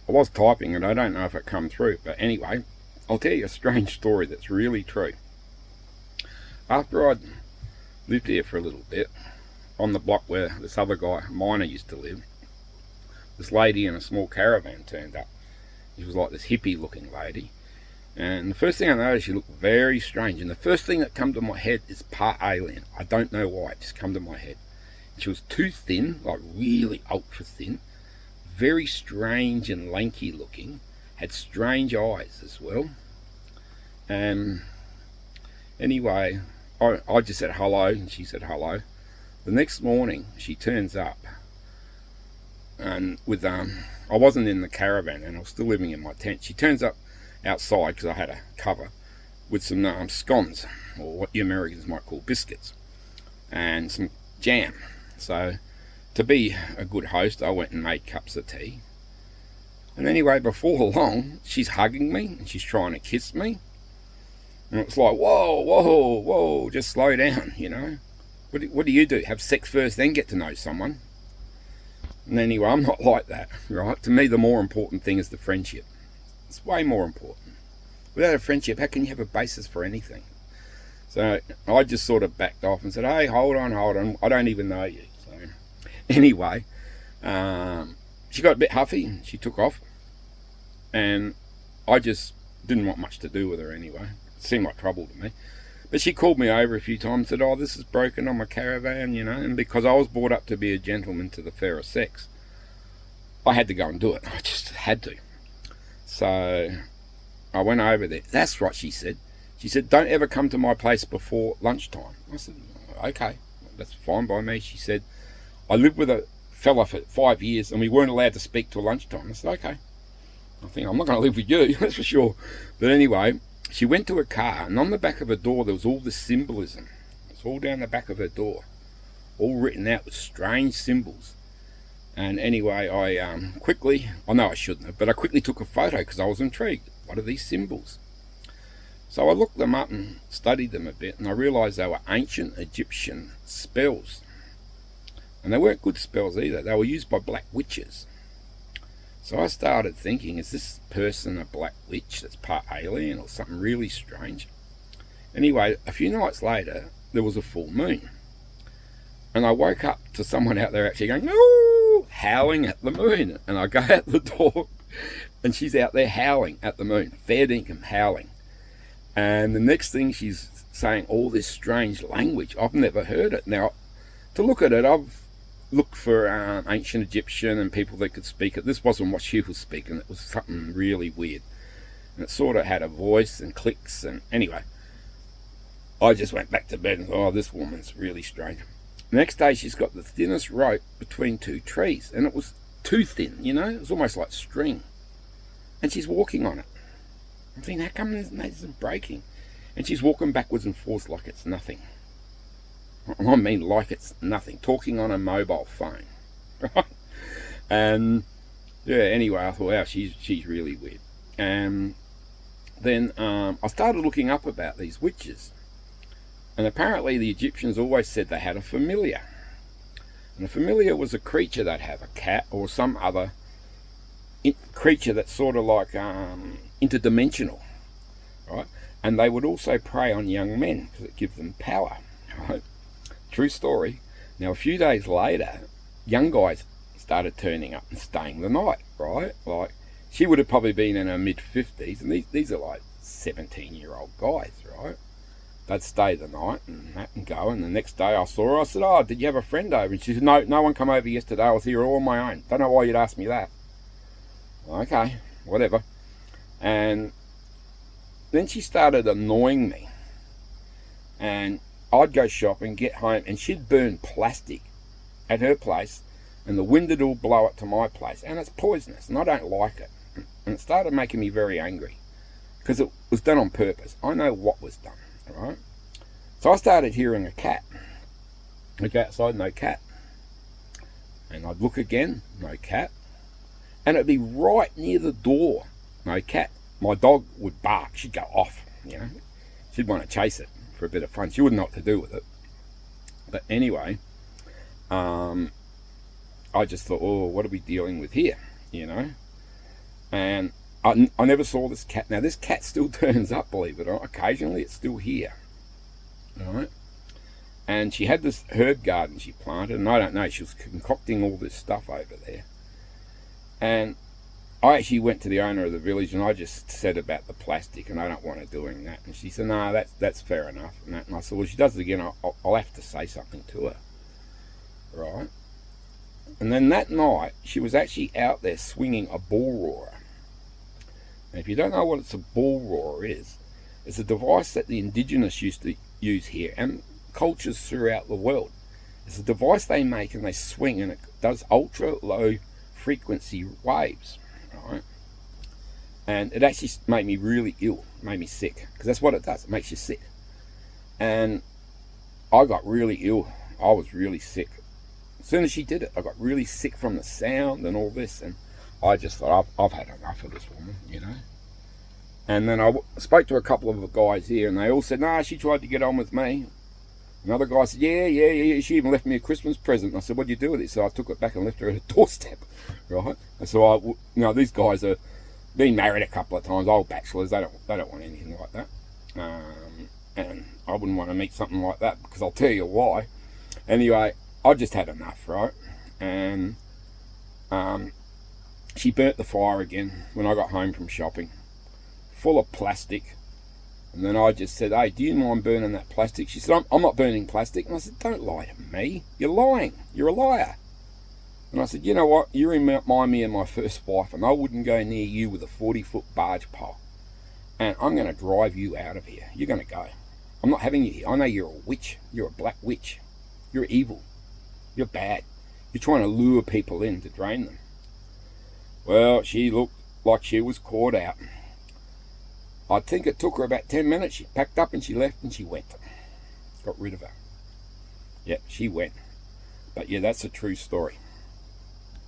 I was typing and I don't know if it come through, but anyway, I'll tell you a strange story that's really true. After I'd lived here for a little bit, on the block where this other guy, miner, used to live, this lady in a small caravan turned up. She was like this hippie looking lady. And the first thing I noticed, she looked very strange. And the first thing that come to my head is part alien. I don't know why, it just come to my head. She was too thin, like really ultra thin. Very strange and lanky looking. Had strange eyes as well. Anyway, I just said hello, and she said hello. The next morning, she turns up. And with, I wasn't in the caravan, and I was still living in my tent. She turns up outside, because I had a cover, with some scones, or what you Americans might call biscuits, and some jam. So, to be a good host, I went and made cups of tea. And anyway, before long, she's hugging me, and she's trying to kiss me. And it's like, whoa, whoa, whoa, just slow down, you know. What do you do? Have sex first, then get to know someone? And anyway, I'm not like that, right? To me, the more important thing is the friendship. It's way more important. Without a friendship, how can you have a basis for anything? So I just sort of backed off and said, hey, hold on, I don't even know you. So anyway, she got a bit huffy, she took off, and I just didn't want much to do with her anyway. It seemed like trouble to me. But she called me over a few times and said, oh, this is broken on my caravan, you know, and because I was brought up to be a gentleman to the fairer sex, I had to go and do it. I just had to. So I went over there. That's right, she said. She said, don't ever come to my place before lunchtime. I said, okay, that's fine by me. She said, I lived with a fella for 5 years and we weren't allowed to speak till lunchtime. I said, okay. I think I'm not going to live with you, that's for sure. But anyway, she went to her car, and on the back of her door there was all this symbolism. It's all down the back of her door, all written out with strange symbols. And anyway, I quickly, I know I shouldn't have, but I quickly took a photo because I was intrigued. What are these symbols? So I looked them up and studied them a bit, and I realised they were ancient Egyptian spells. And they weren't good spells either. They were used by black witches. So I started thinking, is this person a black witch that's part alien or something really strange? Anyway, a few nights later, there was a full moon. And I woke up to someone out there actually going, no, howling at the moon. And I go out the door, and she's out there howling at the moon, fair dinkum howling. And the next thing, she's saying all this strange language. I've never heard it. Now, to look at it, I've looked for ancient Egyptian and people that could speak it. This wasn't what she was speaking. It was something really weird. And it sort of had a voice and clicks. And anyway, I just went back to bed and thought, oh, this woman's really strange. The next day, she's got the thinnest rope between two trees. And it was too thin, you know. It was almost like string. And she's walking on it. I'm thinking, how come this isn't breaking? And she's walking backwards and forwards like it's nothing. I mean, like it's nothing. Talking on a mobile phone, right? And yeah, anyway, I thought, wow, she's really weird. And then I started looking up about these witches, and apparently the Egyptians always said they had a familiar, and a familiar was a creature they'd have, a cat or some other creature that's sort of like interdimensional, right? And they would also prey on young men because it gives them power, right? True story. Now, a few days later, young guys started turning up and staying the night, right? Like, she would have probably been in her mid-50s, and these are like 17-year-old guys, right? They'd stay the night and that and go, and the next day I saw her, I said, oh, did you have a friend over? And she said, no one come over yesterday, I was here all on my own. Don't know why you'd ask me that. Okay, whatever. And then she started annoying me. And I'd go shopping, get home, and she'd burn plastic at her place, and the wind would all blow it to my place, and it's poisonous, and I don't like it. And it started making me very angry, because it was done on purpose. I know what was done, right? So I started hearing a cat. I'd go outside, no cat. And I'd look again, no cat. And it'd be right near the door, no cat. My dog would bark, she'd go off, you know. She'd want to chase it for a bit of fun. She wouldn't know what to do with it. But anyway, I just thought, oh, what are we dealing with here, you know? And I never saw this cat. Now, this cat still turns up, believe it or not. Occasionally, it's still here. All right. And she had this herb garden she planted, and I don't know, she was concocting all this stuff over there. And I actually went to the owner of the village, and I just said about the plastic, and I don't want her doing that. And she said, no, that's fair enough. And I said, well, if she does it again, I'll have to say something to her. Right? And then that night, she was actually out there swinging a bull roarer. And if you don't know what a bull roarer is, it's a device that the indigenous used to use here, and cultures throughout the world. It's a device they make and they swing, and it does ultra low frequency waves, right? And it actually made me really ill, made me sick, because that's what it does, it makes you sick. And I got really ill, I was really sick. As soon as she did it, I got really sick from the sound and all this, and I just thought, I've had enough of this woman, you know. And then I spoke to a couple of the guys here, and they all said, nah, she tried to get on with me. Another guy said, yeah, she even left me a Christmas present. And I said, what'd you do with it? So I took it back and left her at her doorstep, right? And so these guys are been married a couple of times, old bachelors, they don't want anything like that. And I wouldn't want to meet something like that, because I'll tell you why. Anyway, I just had enough, right? And she burnt the fire again when I got home from shopping, full of plastic. And then I just said, hey, do you mind burning that plastic? She said, I'm not burning plastic. And I said, don't lie to me. You're lying. You're a liar. And I said, you know what? You remind me of my first wife, and I wouldn't go near you with a 40-foot barge pole. And I'm going to drive you out of here. You're going to go. I'm not having you here. I know you're a witch. You're a black witch. You're evil. You're bad. You're trying to lure people in to drain them. Well, she looked like she was caught out. I think it took her about 10 minutes. She packed up and she left and she went. Got rid of her. Yep, she went. But yeah, that's a true story.